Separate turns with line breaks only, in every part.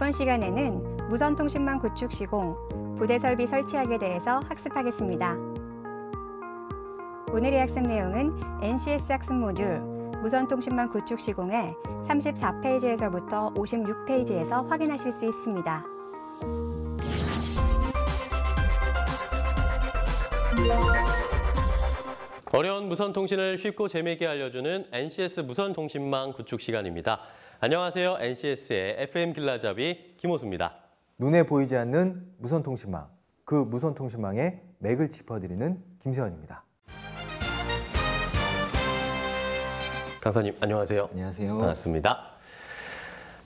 이번 시간에는 무선통신망 구축 시공, 부대 설비 설치학에 대해서 학습하겠습니다. 오늘의 학습 내용은 NCS 학습 모듈 무선통신망 구축 시공의 34페이지에서부터 56페이지에서 확인하실 수 있습니다.
어려운 무선통신을 쉽고 재미있게 알려주는 NCS 무선통신망 구축 시간입니다. 안녕하세요. NCS의 FM 길라잡이 김호수입니다.
눈에 보이지 않는 무선통신망, 그 무선통신망의 맥을 짚어드리는 김세원입니다.
강사님 안녕하세요.
안녕하세요.
반갑습니다.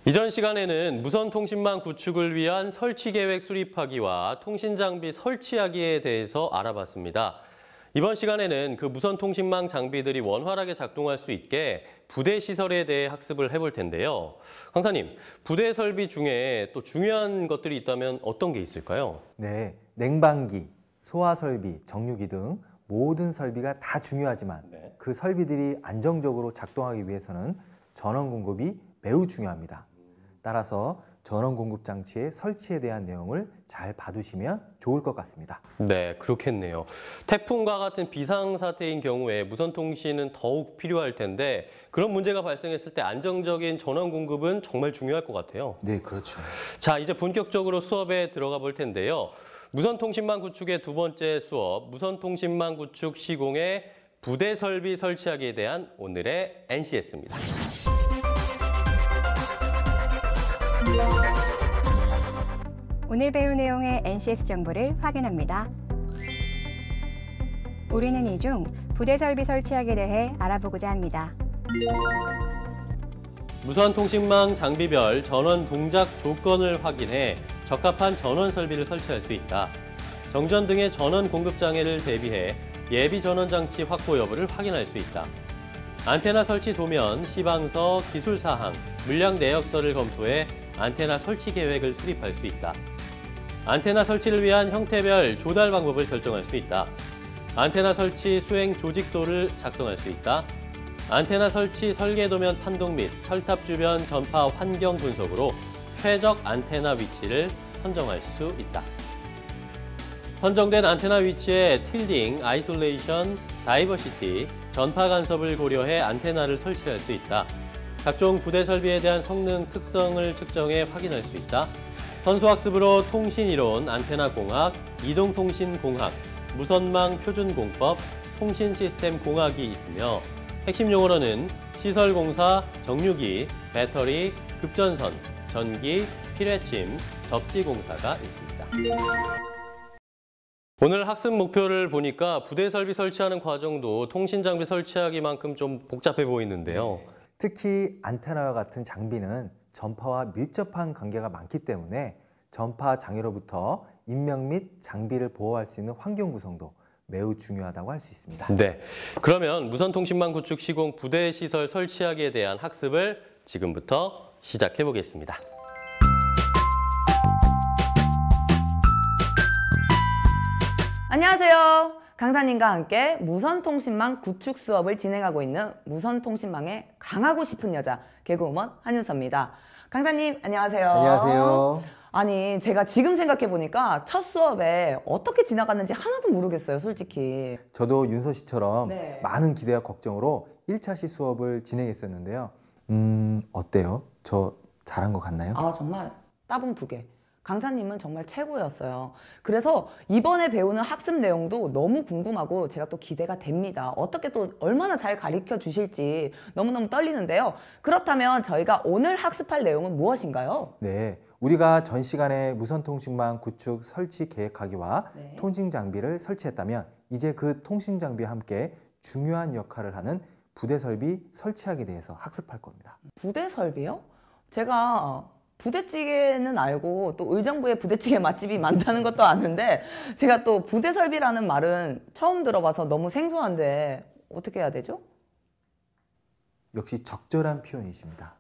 이전 시간에는 무선통신망 구축을 위한 설치계획 수립하기와 통신장비 설치하기에 대해서 알아봤습니다. 이번 시간에는 그 무선통신망 장비들이 원활하게 작동할 수 있게 부대 시설에 대해 학습을 해볼 텐데요. 강사님, 부대 설비 중에 또 중요한 것들이 있다면 어떤 게 있을까요?
네, 냉방기, 소화설비, 정류기 등 모든 설비가 다 중요하지만 그 설비들이 안정적으로 작동하기 위해서는 전원 공급이 매우 중요합니다. 따라서 전원 공급 장치의 설치에 대한 내용을 잘 봐두시면 좋을 것 같습니다.
네, 그렇겠네요. 태풍과 같은 비상사태인 경우에 무선통신은 더욱 필요할 텐데 그런 문제가 발생했을 때 안정적인 전원 공급은 정말 중요할 것 같아요.
네, 그렇죠.
자, 이제 본격적으로 수업에 들어가 볼 텐데요. 무선통신망 구축의 두 번째 수업, 무선통신망 구축 시공의 부대 설비 설치하기에 대한 오늘의 NCS입니다.
오늘 배울 내용의 NCS 정보를 확인합니다. 우리는 이 중 부대 설비 설치학에 대해 알아보고자 합니다.
무선통신망 장비별 전원 동작 조건을 확인해 적합한 전원 설비를 설치할 수 있다. 정전 등의 전원 공급 장애를 대비해 예비 전원 장치 확보 여부를 확인할 수 있다. 안테나 설치 도면, 시방서, 기술사항, 물량 내역서를 검토해 안테나 설치 계획을 수립할 수 있다. 안테나 설치를 위한 형태별 조달 방법을 결정할 수 있다. 안테나 설치 수행 조직도를 작성할 수 있다. 안테나 설치 설계도면 판독 및 철탑 주변 전파 환경 분석으로 최적 안테나 위치를 선정할 수 있다. 선정된 안테나 위치에 틸딩, 아이솔레이션, 다이버시티, 전파 간섭을 고려해 안테나를 설치할 수 있다. 각종 부대 설비에 대한 성능, 특성을 측정해 확인할 수 있다. 선수학습으로 통신이론, 안테나 공학, 이동통신 공학, 무선망 표준공법, 통신 시스템 공학이 있으며 핵심 용어로는 시설공사, 정류기, 배터리, 급전선, 전기, 필회침, 접지공사가 있습니다. 오늘 학습 목표를 보니까 부대 설비 설치하는 과정도 통신 장비 설치하기만큼 좀 복잡해 보이는데요.
특히 안테나와 같은 장비는 전파와 밀접한 관계가 많기 때문에 전파 장애로부터 인명 및 장비를 보호할 수 있는 환경 구성도 매우 중요하다고 할 수 있습니다.
네, 그러면 무선통신망 구축 시공 부대 시설 설치하기에 대한 학습을 지금부터 시작해 보겠습니다.
안녕하세요. 강사님과 함께 무선통신망 구축 수업을 진행하고 있는 무선통신망에 강하고 싶은 여자 개그우먼 한윤서입니다. 강사님 안녕하세요.
안녕하세요.
아니 제가 지금 생각해보니까 첫 수업에 어떻게 지나갔는지 하나도 모르겠어요, 솔직히.
저도 윤서 씨처럼
네.
많은 기대와 걱정으로 1차시 수업을 진행했었는데요. 어때요? 저 잘한 것 같나요?
아 정말 따봉 2개. 강사님은 정말 최고였어요. 그래서 이번에 배우는 학습 내용도 너무 궁금하고 제가 또 기대가 됩니다. 어떻게 또 얼마나 잘 가르쳐 주실지 너무너무 떨리는데요. 그렇다면 저희가 오늘 학습할 내용은 무엇인가요?
네, 우리가 전 시간에 무선통신망 구축 설치 계획하기와 통신 장비를 설치했다면 이제 그 통신 장비와 함께 중요한 역할을 하는 부대 설비 설치하기에 대해서 학습할 겁니다.
부대 설비요? 제가 부대찌개는 알고 또 의정부에 부대찌개 맛집이 많다는 것도 아는데 제가 또 부대 설비라는 말은 처음 들어봐서 너무 생소한데 어떻게 해야 되죠?
역시 적절한 표현이십니다.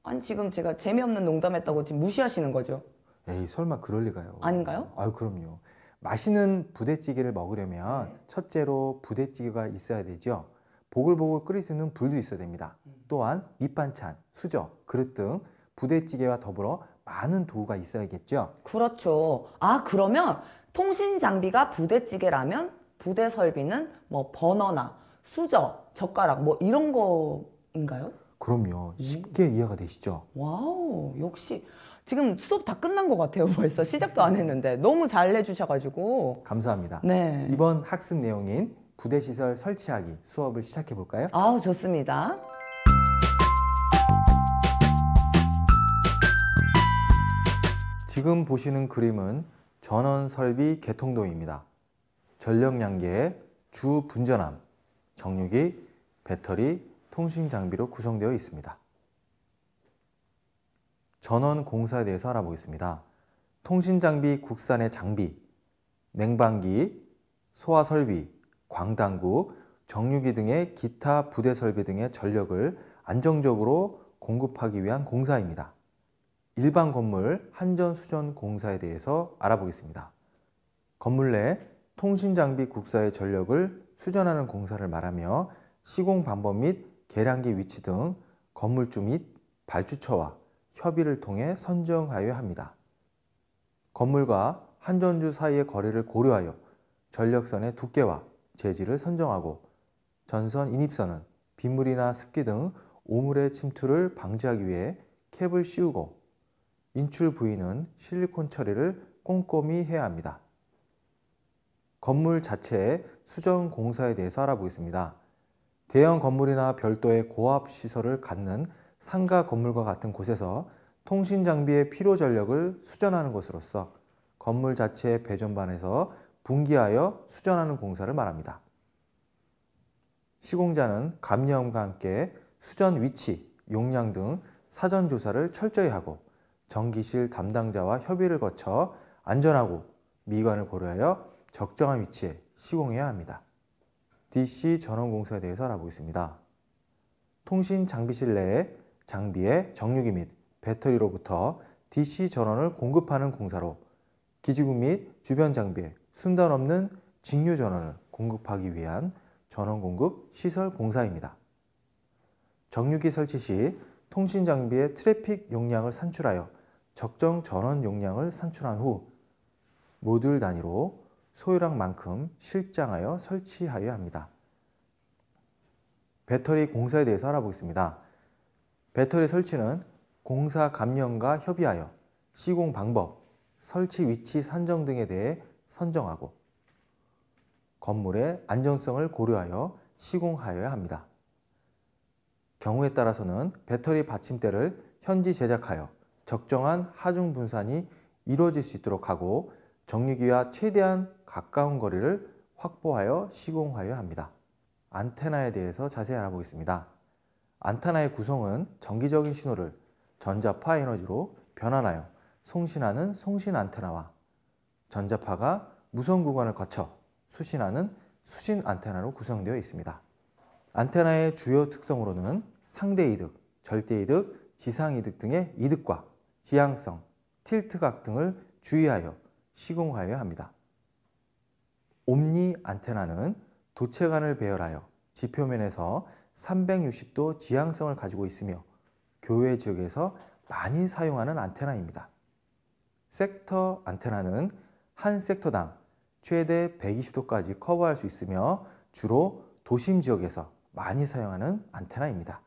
아니 지금 제가 재미없는 농담했다고 지금 무시하시는 거죠?
에이, 설마 그럴 리가요.
아닌가요?
아유, 그럼요. 맛있는 부대찌개를 먹으려면 첫째로 부대찌개가 있어야 되죠. 보글보글 끓일 수 있는 불도 있어야 됩니다. 또한 밑반찬, 수저, 그릇 등 부대찌개와 더불어 많은 도구가 있어야겠죠.
그렇죠. 아, 그러면 통신 장비가 부대찌개라면 부대 설비는 뭐 버너나 수저, 젓가락 뭐 이런 거인가요?
그럼요. 쉽게 이해가 되시죠?
와우, 역시 지금 수업 다 끝난 것 같아요. 벌써 시작도 안 했는데 너무 잘 해주셔가지고.
감사합니다.
네.
이번 학습 내용인 부대시설 설치하기 수업을 시작해 볼까요?
아우, 좋습니다.
지금 보시는 그림은 전원 설비 개통도입니다. 전력량계, 주 분전함, 정유기, 배터리, 통신 장비로 구성되어 있습니다. 전원 공사에 대해서 알아보겠습니다. 통신 장비 국산의 장비, 냉방기, 소화 설비, 광당구, 정유기 등의 기타 부대 설비 등의 전력을 안정적으로 공급하기 위한 공사입니다. 일반 건물 한전 수전 공사에 대해서 알아보겠습니다. 건물 내 통신 장비 국사의 전력을 수전하는 공사를 말하며 시공 방법 및 계량기 위치 등 건물주 및 발주처와 협의를 통해 선정하여야 합니다. 건물과 한전주 사이의 거리를 고려하여 전력선의 두께와 재질을 선정하고 전선 인입선은 빗물이나 습기 등 오물의 침투를 방지하기 위해 캡을 씌우고 인출 부위는 실리콘 처리를 꼼꼼히 해야 합니다. 건물 자체의 수전 공사에 대해서 알아보겠습니다. 대형 건물이나 별도의 고압 시설을 갖는 상가 건물과 같은 곳에서 통신 장비의 필요 전력을 수전하는 것으로서 건물 자체의 배전반에서 분기하여 수전하는 공사를 말합니다. 시공자는 감리원과 함께 수전 위치, 용량 등 사전 조사를 철저히 하고 전기실 담당자와 협의를 거쳐 안전하고 미관을 고려하여 적정한 위치에 시공해야 합니다. DC 전원 공사에 대해서 알아보겠습니다. 통신 장비실 내에 장비의 정유기 및 배터리로부터 DC 전원을 공급하는 공사로 기지국 및 주변 장비에 순단 없는 직류 전원을 공급하기 위한 전원 공급 시설 공사입니다. 정유기 설치 시 통신 장비의 트래픽 용량을 산출하여 적정 전원 용량을 산출한 후 모듈 단위로 소요량만큼 실장하여 설치하여야 합니다. 배터리 공사에 대해서 알아보겠습니다. 배터리 설치는 공사 감리원과 협의하여 시공 방법, 설치 위치 산정 등에 대해 선정하고 건물의 안정성을 고려하여 시공하여야 합니다. 경우에 따라서는 배터리 받침대를 현지 제작하여 적정한 하중 분산이 이루어질 수 있도록 하고 정유기와 최대한 가까운 거리를 확보하여 시공하여야 합니다. 안테나에 대해서 자세히 알아보겠습니다. 안테나의 구성은 전기적인 신호를 전자파 에너지로 변환하여 송신하는 송신 안테나와 전자파가 무선 구간을 거쳐 수신하는 수신 안테나로 구성되어 있습니다. 안테나의 주요 특성으로는 상대 이득, 절대 이득, 지상 이득 등의 이득과 지향성, 틸트각 등을 주의하여 시공하여야 합니다. 옴니 안테나는 도체관을 배열하여 지표면에서 360도 지향성을 가지고 있으며 교외 지역에서 많이 사용하는 안테나입니다. 섹터 안테나는 한 섹터당 최대 120도까지 커버할 수 있으며 주로 도심 지역에서 많이 사용하는 안테나입니다.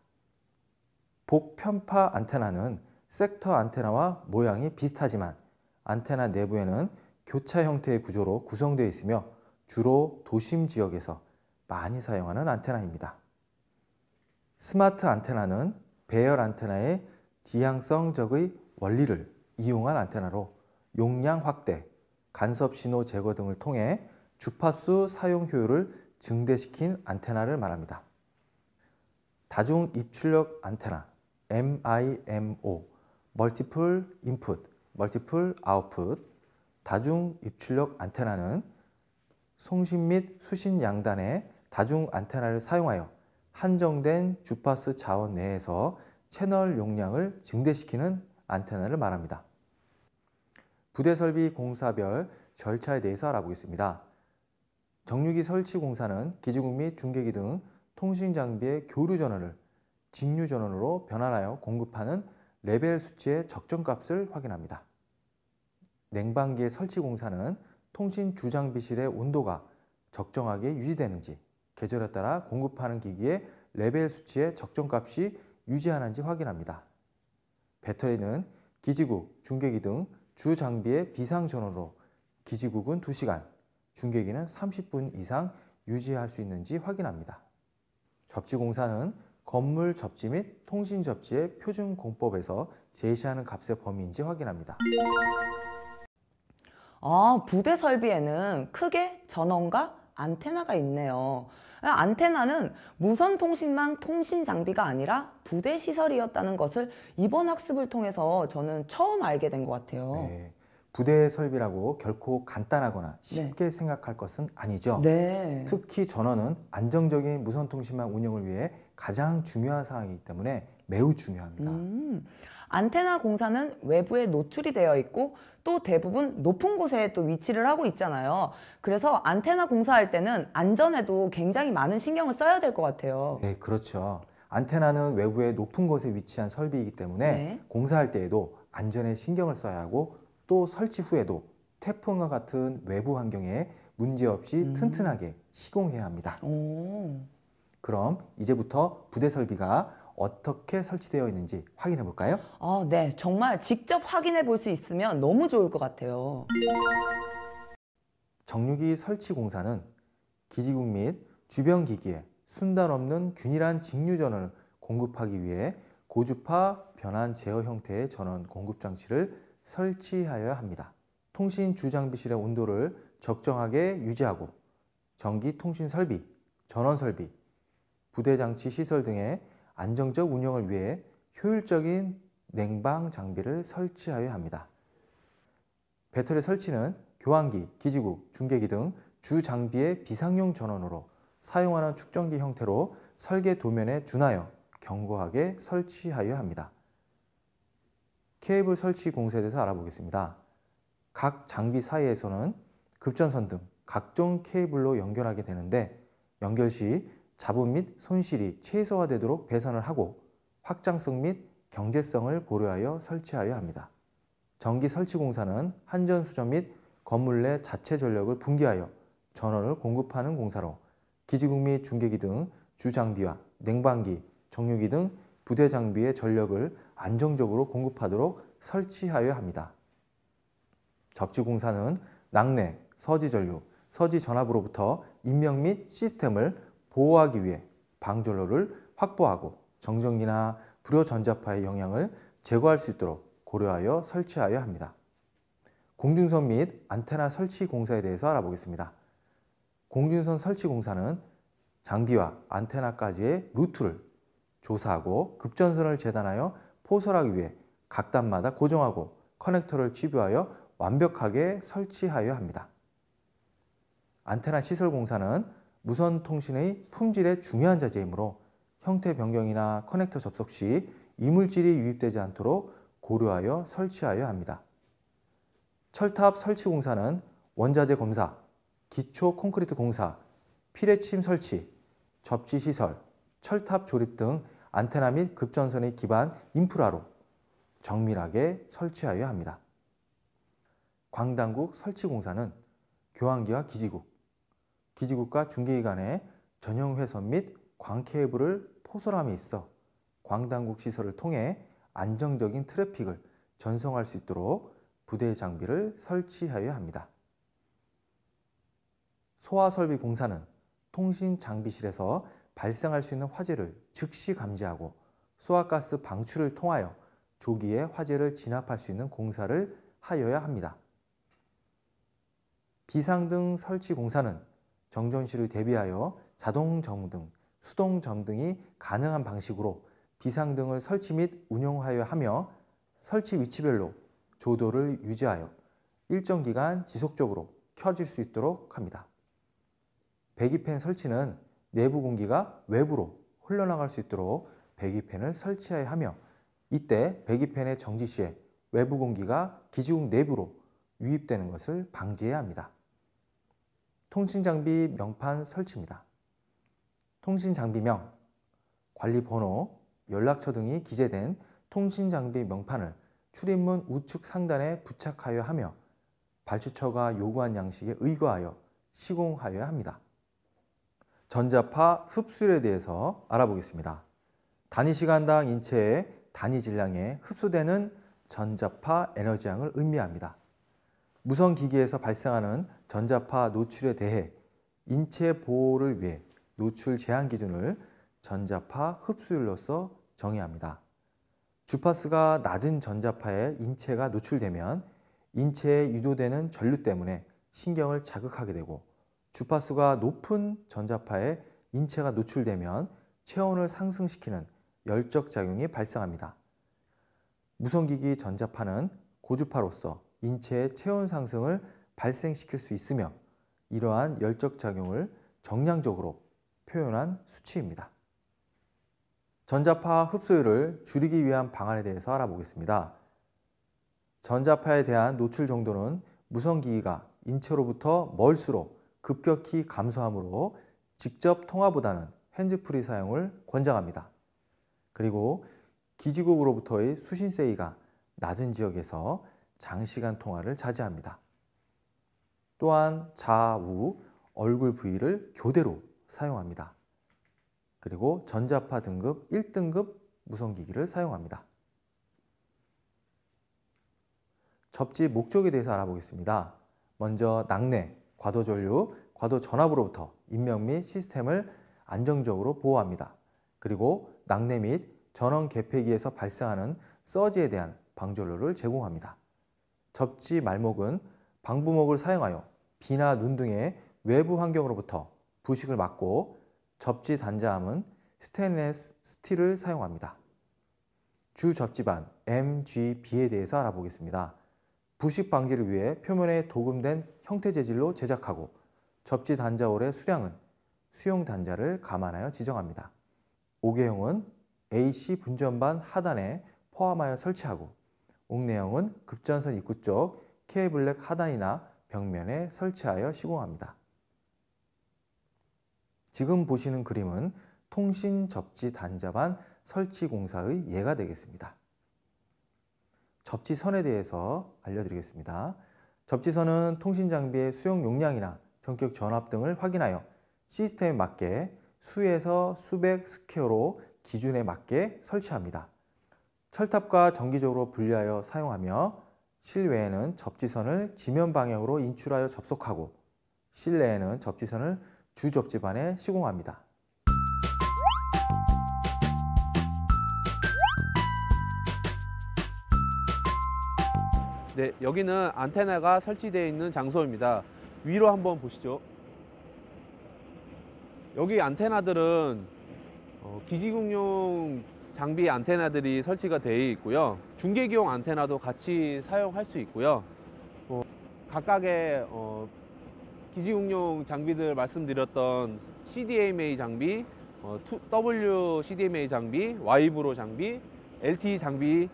복편파 안테나는 섹터 안테나와 모양이 비슷하지만 안테나 내부에는 교차 형태의 구조로 구성되어 있으며 주로 도심 지역에서 많이 사용하는 안테나입니다. 스마트 안테나는 배열 안테나의 지향성적의 원리를 이용한 안테나로 용량 확대, 간섭 신호 제거 등을 통해 주파수 사용 효율을 증대시킨 안테나를 말합니다. 다중 입출력 안테나 MIMO, 멀티플 인풋, 멀티플 아웃풋, 다중 입출력 안테나는 송신 및 수신 양단의 다중 안테나를 사용하여 한정된 주파수 자원 내에서 채널 용량을 증대시키는 안테나를 말합니다. 부대 설비 공사별 절차에 대해서 알아보겠습니다. 정유기 설치 공사는 기지국 및 중계기 등 통신 장비의 교류 전원을 직류 전원으로 변환하여 공급하는 레벨 수치의 적정값을 확인합니다. 냉방기의 설치 공사는 통신 주장비실의 온도가 적정하게 유지되는지, 계절에 따라 공급하는 기기의 레벨 수치의 적정값이 유지하는지 확인합니다. 배터리는 기지국, 중계기 등 주 장비의 비상 전원으로 기지국은 2시간, 중계기는 30분 이상 유지할 수 있는지 확인합니다. 접지 공사는 건물 접지 및 통신 접지의 표준 공법에서 제시하는 값의 범위인지 확인합니다.
부대 설비에는 크게 전원과 안테나가 있네요. 안테나는 무선 통신망 통신 장비가 아니라 부대 시설이었다는 것을 이번 학습을 통해서 저는 처음 알게 된 것 같아요.
네, 부대 설비라고 결코 간단하거나 쉽게 생각할 것은 아니죠.
네.
특히 전원은 안정적인 무선 통신망 운영을 위해 가장 중요한 사항이기 때문에 매우 중요합니다.
안테나 공사는 외부에 노출이 되어 있고 또 대부분 높은 곳에 또 위치를 하고 있잖아요. 그래서 안테나 공사할 때는 안전에도 굉장히 많은 신경을 써야 될 것 같아요.
네, 그렇죠. 안테나는 외부의 높은 곳에 위치한 설비이기 때문에
네.
공사할 때에도 안전에 신경을 써야 하고 또 설치 후에도 태풍과 같은 외부 환경에 문제없이 튼튼하게 시공해야 합니다.
오.
그럼 이제부터 부대 설비가 어떻게 설치되어 있는지 확인해 볼까요?
네. 정말 직접 확인해 볼 수 있으면 너무 좋을 것 같아요.
정유기 설치 공사는 기지국 및 주변 기기에 순단 없는 균일한 직류 전원을 공급하기 위해 고주파 변환 제어 형태의 전원 공급 장치를 설치하여야 합니다. 통신 주장비실의 온도를 적정하게 유지하고 전기 통신 설비, 전원 설비, 부대 장치 시설 등의 안정적 운영을 위해 효율적인 냉방 장비를 설치하여야 합니다. 배터리 설치는 교환기, 기지국, 중계기 등 주 장비의 비상용 전원으로 사용하는 축전기 형태로 설계 도면에 준하여 견고하게 설치하여야 합니다. 케이블 설치 공사에 대해서 알아보겠습니다. 각 장비 사이에서는 급전선 등 각종 케이블로 연결하게 되는데 연결 시 잡음 및 손실이 최소화되도록 배선을 하고 확장성 및 경제성을 고려하여 설치하여야 합니다. 전기 설치 공사는 한전 수전 및 건물 내 자체 전력을 분기하여 전원을 공급하는 공사로 기지국 및 중계기 등 주장비와 냉방기, 정유기 등 부대 장비의 전력을 안정적으로 공급하도록 설치하여야 합니다. 접지 공사는 낙뢰, 서지 전류, 서지 전압으로부터 인명 및 시스템을 보호하기 위해 방전로를 확보하고 정전기나 불효 전자파의 영향을 제거할 수 있도록 고려하여 설치하여야 합니다. 공중선 및 안테나 설치 공사에 대해서 알아보겠습니다. 공중선 설치 공사는 장비와 안테나까지의 루트를 조사하고 급전선을 재단하여 포설하기 위해 각 단마다 고정하고 커넥터를 취부하여 완벽하게 설치하여야 합니다. 안테나 시설 공사는 무선 통신의 품질의 중요한 자재이므로 형태 변경이나 커넥터 접속 시 이물질이 유입되지 않도록 고려하여 설치하여야 합니다. 철탑 설치 공사는 원자재 검사, 기초 콘크리트 공사, 피레침 설치, 접지 시설, 철탑 조립 등 안테나 및 급전선의 기반 인프라로 정밀하게 설치하여야 합니다. 광당국 설치 공사는 교환기와 기지국, 기지국과 중계기 간의 전용 회선 및 광 케이블을 포설함에 있어 광당국 시설을 통해 안정적인 트래픽을 전송할 수 있도록 부대 장비를 설치하여야 합니다. 소화 설비 공사는 통신 장비실에서 발생할 수 있는 화재를 즉시 감지하고 소화가스 방출을 통하여 조기에 화재를 진압할 수 있는 공사를 하여야 합니다. 비상등 설치 공사는 정전시를 대비하여 자동 점등, 수동 점등이 가능한 방식으로 비상등을 설치 및 운용하여야 하며 설치 위치별로 조도를 유지하여 일정 기간 지속적으로 켜질 수 있도록 합니다. 배기팬 설치는 내부 공기가 외부로 흘러나갈 수 있도록 배기팬을 설치해야 하며 이때 배기팬의 정지 시에 외부 공기가 기지국 내부로 유입되는 것을 방지해야 합니다. 통신장비 명판 설치입니다. 통신장비명, 관리번호, 연락처 등이 기재된 통신장비 명판을 출입문 우측 상단에 부착하여야 하며 발주처가 요구한 양식에 의거하여 시공하여야 합니다. 전자파 흡수율에 대해서 알아보겠습니다. 단위 시간당 인체의 단위 질량에 흡수되는 전자파 에너지량을 의미합니다. 무선 기기에서 발생하는 전자파 노출에 대해 인체 보호를 위해 노출 제한 기준을 전자파 흡수율로서 정의합니다. 주파수가 낮은 전자파에 인체가 노출되면 인체에 유도되는 전류 때문에 신경을 자극하게 되고, 주파수가 높은 전자파에 인체가 노출되면 체온을 상승시키는 열적 작용이 발생합니다. 무선기기 전자파는 고주파로서 인체의 체온 상승을 발생시킬 수 있으며 이러한 열적 작용을 정량적으로 표현한 수치입니다. 전자파 흡수율을 줄이기 위한 방안에 대해서 알아보겠습니다. 전자파에 대한 노출 정도는 무선기기가 인체로부터 멀수록 급격히 감소하므로 직접 통화보다는 핸즈프리 사용을 권장합니다. 그리고 기지국으로부터의 수신 세기가 낮은 지역에서 장시간 통화를 자제합니다. 또한 좌우 얼굴 부위를 교대로 사용합니다. 그리고 전자파 등급 1등급 무선기기를 사용합니다. 접지 목적에 대해서 알아보겠습니다. 먼저 낙뢰, 과도전류, 과도전압으로부터 인명 및 시스템을 안정적으로 보호합니다. 그리고 낙뢰 및 전원 개폐기에서 발생하는 서지에 대한 방전로를 제공합니다. 접지 말목은 방부목을 사용하여 비나 눈 등의 외부 환경으로부터 부식을 막고, 접지 단자함은 스테인리스 스틸을 사용합니다. 주 접지반 MGB에 대해서 알아보겠습니다. 부식 방지를 위해 표면에 도금된 형태 재질로 제작하고, 접지 단자홀의 수량은 수용 단자를 감안하여 지정합니다. 5개형은 AC 분전반 하단에 포함하여 설치하고, 옥내형은 급전선 입구 쪽 K블랙 하단이나 벽면에 설치하여 시공합니다. 지금 보시는 그림은 통신 접지 단자반 설치 공사의 예가 되겠습니다. 접지선에 대해서 알려드리겠습니다. 접지선은 통신 장비의 수용 용량이나 전격 전압 등을 확인하여 시스템에 맞게 수에서 수백 스퀘어로 기준에 맞게 설치합니다. 철탑과 정기적으로 분리하여 사용하며, 실외에는 접지선을 지면 방향으로 인출하여 접속하고, 실내에는 접지선을 주접지반에 시공합니다.
네, 여기는 안테나가 설치되어 있는 장소입니다. 위로 한번 보시죠. 여기 안테나들은 기지국용 장비 안테나들이 설치가 되어 있고요. 중계기용 안테나도 같이 사용할 수 있고요. 각각의 기지국용 장비들 말씀드렸던 CDMA 장비, W CDMA 장비, Y브로 장비, LTE 장비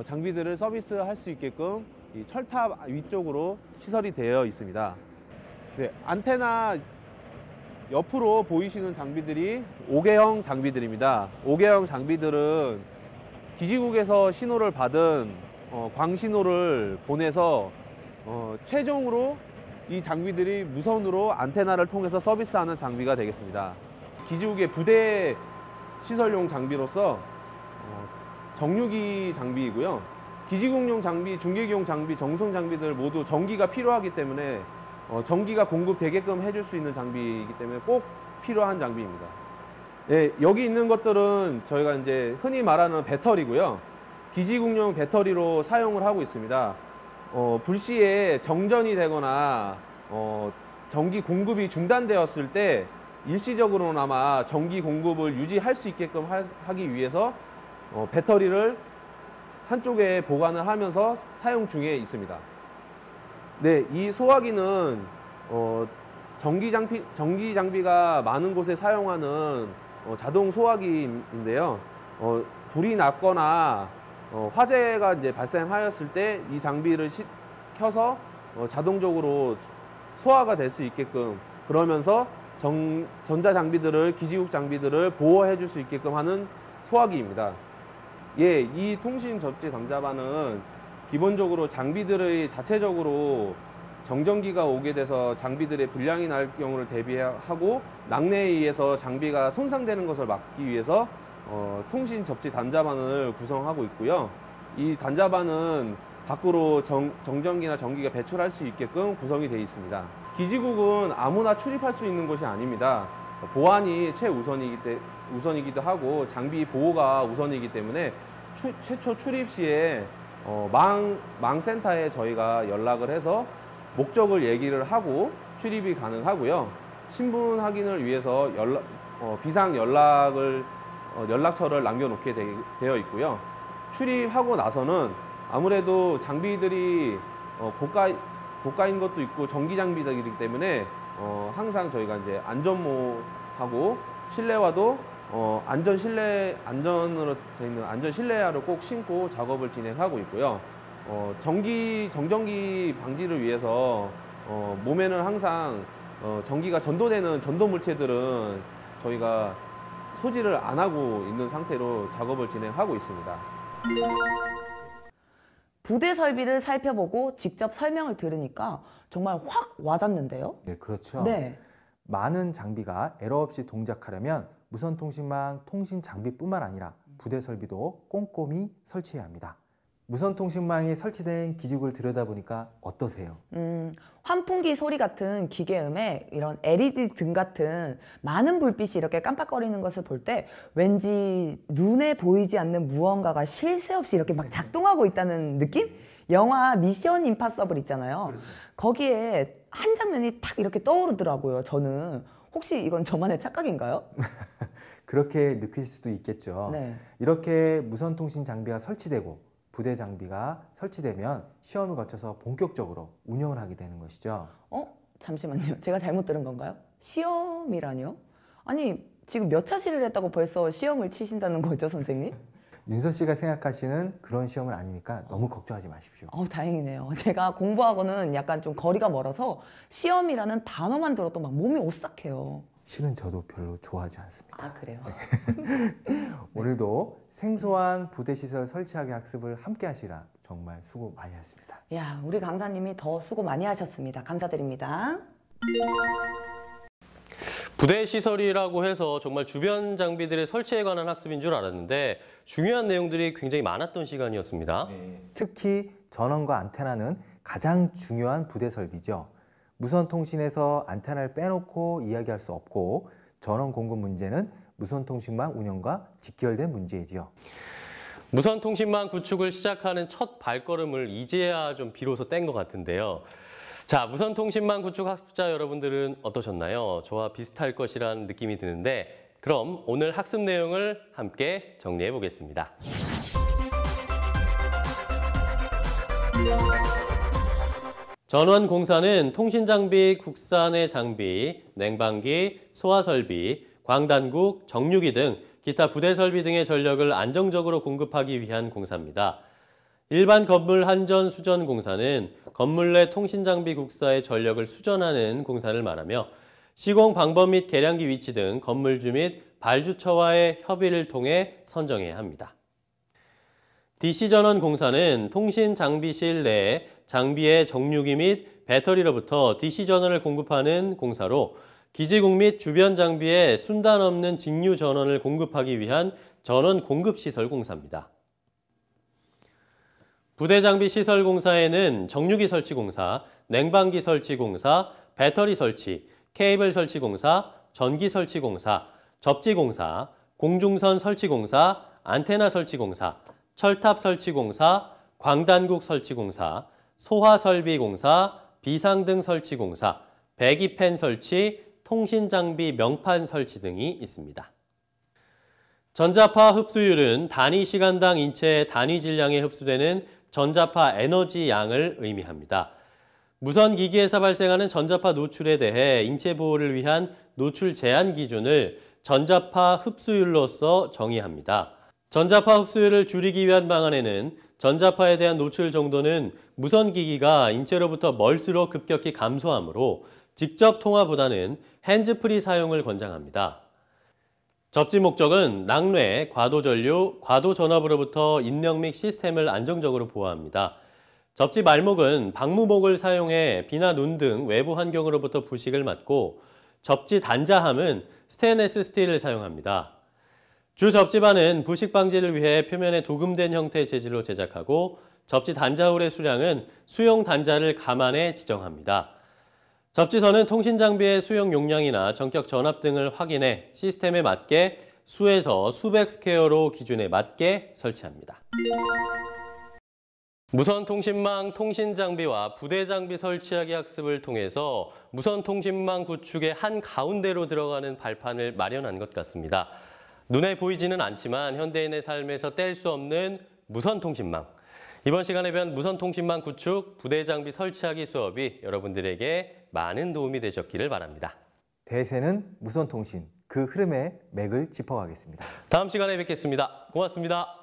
장비들을 서비스할 수 있게끔 이 철탑 위쪽으로 시설이 되어 있습니다. 네, 안테나 옆으로 보이시는 장비들이 5개형 장비들입니다. 5개형 장비들은 기지국에서 신호를 받은 광신호를 보내서 최종으로 이 장비들이 무선으로 안테나를 통해서 서비스하는 장비가 되겠습니다. 기지국의 부대 시설용 장비로서 정유기 장비이고요. 기지국용 장비, 중계기용 장비, 정송 장비들 모두 전기가 필요하기 때문에 전기가 공급되게끔 해줄 수 있는 장비이기 때문에 꼭 필요한 장비입니다. 네, 여기 있는 것들은 저희가 이제 흔히 말하는 배터리고요. 기지국용 배터리로 사용을 하고 있습니다. 불시에 정전이 되거나 전기 공급이 중단되었을 때 일시적으로나마 전기 공급을 유지할 수 있게끔 하기 위해서 배터리를 한쪽에 보관을 하면서 사용 중에 있습니다. 네, 이 소화기는 전기 장비가 많은 곳에 사용하는 자동 소화기인데요. 불이 났거나 화재가 이제 발생하였을 때 이 장비를 켜서 자동적으로 소화가 될 수 있게끔, 그러면서 전자 장비들을, 기지국 장비들을 보호해 줄 수 있게끔 하는 소화기입니다. 예, 이 통신 접지 단자반은 기본적으로 장비들의 자체적으로 정전기가 오게 돼서 장비들의 불량이 날 경우를 대비하고 낙뢰에 의해서 장비가 손상되는 것을 막기 위해서 통신 접지 단자반을 구성하고 있고요. 이 단자반은 밖으로 정전기나 전기가 배출할 수 있게끔 구성이 되어 있습니다. 기지국은 아무나 출입할 수 있는 곳이 아닙니다. 보안이 우선이기도 하고 장비 보호가 우선이기 때문에 최초 출입 시에 망센터에 저희가 연락을 해서 목적을 얘기를 하고 출입이 가능하고요. 신분 확인을 위해서 비상 연락처를 남겨놓게 되어 있고요. 출입하고 나서는 아무래도 장비들이 고가인 것도 있고 전기 장비들이기 때문에 항상 저희가 이제 안전모하고 실내화도 안전으로 되어 있는 안전 실내화를 꼭 신고 작업을 진행하고 있고요. 정전기 방지를 위해서 몸에는 항상 전기가 전도되는 전도 물체들은 저희가 소지를 안 하고 있는 상태로 작업을 진행하고 있습니다.
부대 설비를 살펴보고 직접 설명을 들으니까 정말 확 와닿는데요.
네, 그렇죠.
네.
많은 장비가 에러 없이 동작하려면 무선통신망 통신 장비뿐만 아니라 부대 설비도 꼼꼼히 설치해야 합니다. 무선통신망이 설치된 기지국을 들여다보니까 어떠세요?
환풍기 소리 같은 기계음에 이런 LED 등 같은 많은 불빛이 이렇게 깜빡거리는 것을 볼 때 왠지 눈에 보이지 않는 무언가가 쉴 새 없이 이렇게 막 작동하고 있다는 느낌? 영화 미션 임파서블 있잖아요.
그렇죠.
거기에 한 장면이 탁 이렇게 떠오르더라고요. 저는 혹시 이건 저만의 착각인가요?
그렇게 느낄 수도 있겠죠.
네.
이렇게 무선통신 장비가 설치되고 부대 장비가 설치되면 시험을 거쳐서 본격적으로 운영을 하게 되는 것이죠.
잠시만요. 제가 잘못 들은 건가요? 시험이라뇨? 아니, 지금 몇 차시를 했다고 벌써 시험을 치신다는 거죠, 선생님?
윤서 씨가 생각하시는 그런 시험은 아니니까 너무 걱정하지 마십시오.
다행이네요. 제가 공부하고는 약간 좀 거리가 멀어서 시험이라는 단어만 들어도 막 몸이 오싹해요.
실은 저도 별로 좋아하지 않습니다.
아, 그래요?
오늘도 생소한 부대 시설 설치하기 학습을 함께 하시라 정말 수고 많이 하셨습니다.
야, 우리 강사님이 더 수고 많이 하셨습니다. 감사드립니다.
부대 시설이라고 해서 정말 주변 장비들의 설치에 관한 학습인 줄 알았는데 중요한 내용들이 굉장히 많았던 시간이었습니다.
특히 전원과 안테나는 가장 중요한 부대 설비죠. 무선 통신에서 안테나를 빼놓고 이야기할 수 없고 전원 공급 문제는 무선 통신망 운영과 직결된 문제이지요.
무선 통신망 구축을 시작하는 첫 발걸음을 이제야 좀 비로소 뗀 것 같은데요. 자, 무선 통신망 구축 학습자 여러분들은 어떠셨나요? 저와 비슷할 것이라는 느낌이 드는데 그럼 오늘 학습 내용을 함께 정리해 보겠습니다. 전원공사는 통신장비, 국산의 장비, 냉방기, 소화설비, 광단국, 정유기 등 기타 부대설비 등의 전력을 안정적으로 공급하기 위한 공사입니다. 일반 건물 한전 수전 공사는 건물 내 통신장비 국사의 전력을 수전하는 공사를 말하며 시공 방법 및 계량기 위치 등 건물주 및 발주처와의 협의를 통해 선정해야 합니다. DC전원 공사는 통신장비실 내 장비의 정유기 및 배터리로부터 DC전원을 공급하는 공사로 기지국 및 주변 장비에 순단 없는 직류 전원을 공급하기 위한 전원 공급시설 공사입니다. 부대장비 시설 공사에는 정유기 설치 공사, 냉방기 설치 공사, 배터리 설치, 케이블 설치 공사, 전기 설치 공사, 접지 공사, 공중선 설치 공사, 안테나 설치 공사, 철탑 설치 공사, 광단국 설치 공사, 소화 설비 공사, 비상등 설치 공사, 배기팬 설치, 통신장비 명판 설치 등이 있습니다. 전자파 흡수율은 단위 시간당 인체의 단위 질량에 흡수되는 전자파 에너지 양을 의미합니다. 무선 기기에서 발생하는 전자파 노출에 대해 인체 보호를 위한 노출 제한 기준을 전자파 흡수율로서 정의합니다. 전자파 흡수율을 줄이기 위한 방안에는 전자파에 대한 노출 정도는 무선 기기가 인체로부터 멀수록 급격히 감소하므로 직접 통화보다는 핸즈프리 사용을 권장합니다. 접지 목적은 낙뢰, 과도 전류, 과도 전압으로부터 인력 및 시스템을 안정적으로 보호합니다. 접지 말목은 방무목을 사용해 비나 눈 등 외부 환경으로부터 부식을 막고, 접지 단자함은 스테인리스 스틸을 사용합니다. 주 접지반은 부식 방지를 위해 표면에 도금된 형태의 재질로 제작하고, 접지 단자홀의 수량은 수용 단자를 감안해 지정합니다. 접지선은 통신 장비의 수용 용량이나 전격 전압 등을 확인해 시스템에 맞게 수에서 수백 스퀘어로 기준에 맞게 설치합니다. 무선통신망 통신장비와 부대장비 설치하기 학습을 통해서 무선통신망 구축의 한 가운데로 들어가는 발판을 마련한 것 같습니다. 눈에 보이지는 않지만 현대인의 삶에서 뗄 수 없는 무선통신망. 이번 시간에 배운 무선통신망 구축, 부대장비 설치하기 수업이 여러분들에게 많은 도움이 되셨기를 바랍니다.
대세는 무선통신, 그 흐름의 맥을 짚어가겠습니다.
다음 시간에 뵙겠습니다. 고맙습니다.